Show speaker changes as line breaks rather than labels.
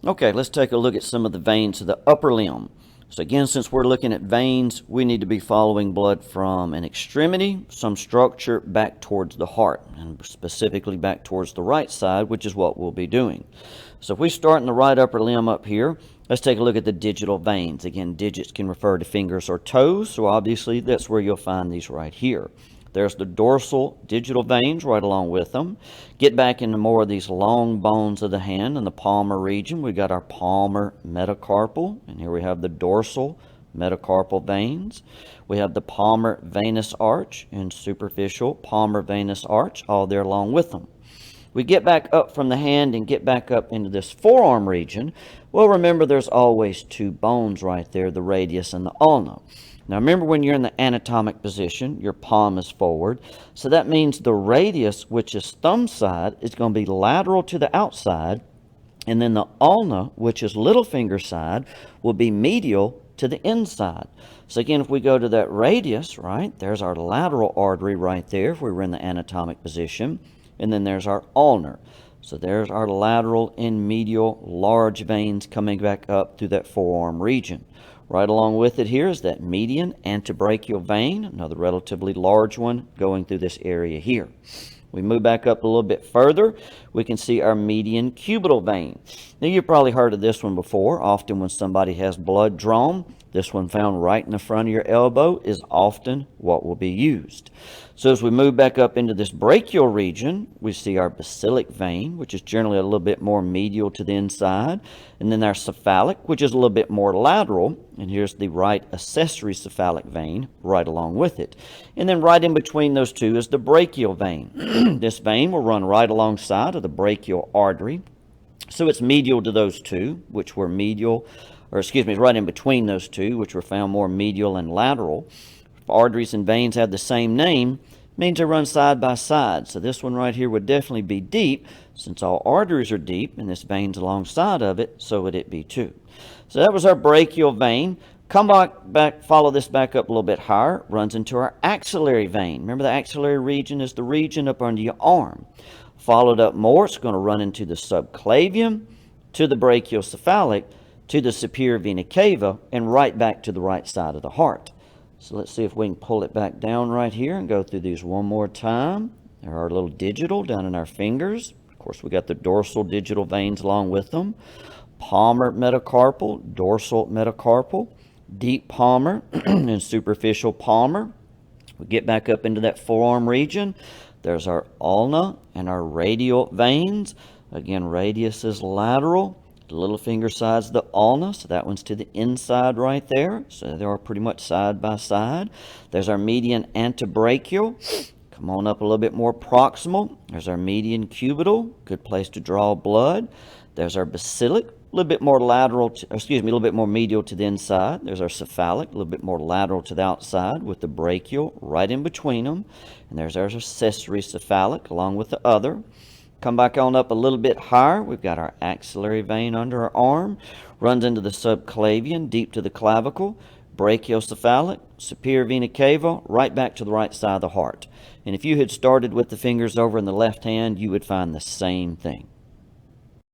Okay, let's take a look at some of the veins of the upper limb. So again, since we're looking at veins, we need to be following blood from an extremity, some structure, back towards the heart, and specifically back towards the right side, which is what we'll be doing. So if we start in the right upper limb up here, let's take a look at the digital veins. Again, digits can refer to fingers or toes, so obviously that's where you'll find these right here. There's the dorsal digital veins right along with them. Get back into more of these long bones of the hand in the palmar region. We've got our palmar metacarpal, and here we have the dorsal metacarpal veins. We have the palmar venous arch and superficial palmar venous arch, all there along with them. We get back up from the hand and get back up into this forearm region. Well, remember there's always two bones right there, the radius and the ulna. Now remember, when you're in the anatomic position, your palm is forward. So that means the radius, which is thumb side, is going to be lateral to the outside. And then the ulna, which is little finger side, will be medial to the inside. So again, if we go to that radius, right, there's our lateral artery right there if we were in the anatomic position. And then there's our ulnar. So there's our lateral and medial large veins coming back up through that forearm region. Right along with it here is that median antebrachial vein, another relatively large one going through this area here. We move back up a little bit further, we can see our median cubital vein. Now you've probably heard of this one before. Often when somebody has blood drawn, this one found right in the front of your elbow is often what will be used. So as we move back up into this brachial region, we see our basilic vein, which is generally a little bit more medial to the inside. And then our cephalic, which is a little bit more lateral. And here's the right accessory cephalic vein right along with it. And then right in between those two is the brachial vein. This vein will run right alongside of the brachial artery. So it's medial to those two, which were medial, or excuse me, it's right in between those two, which were found more medial and lateral. If arteries and veins have the same name, it means they run side by side. So this one right here would definitely be deep. Since all arteries are deep and this vein's alongside of it, so would it be too. So that was our brachial vein. Come back, follow this back up a little bit higher, runs into our axillary vein. Remember, the axillary region is the region up under your arm. Followed up more, it's going to run into the subclavian, to the brachiocephalic, to the superior vena cava, and right back to the right side of the heart. So let's see if we can pull it back down right here and go through these one more time. There are our little digital down in our fingers. Of course, we got the dorsal digital veins along with them. Palmar metacarpal, dorsal metacarpal, deep palmar, and superficial palmar. We get back up into that forearm region. There's our ulna and our radial veins. Again, radius is lateral. The little finger side's the ulna, so that one's to the inside right there. So they are pretty much side by side. There's our median antebrachial. Come on up a little bit more proximal. There's our median cubital, good place to draw blood. There's our basilic, a little bit more lateral, a little bit more medial to the inside. There's our cephalic, a little bit more lateral to the outside with the brachial right in between them. And there's our accessory cephalic along with the other. Come back on up a little bit higher. We've got our axillary vein under our arm. Runs into the subclavian, deep to the clavicle. Brachiocephalic, superior vena cava, right back to the right side of the heart. And if you had started with the fingers over in the left hand, you would find the same thing.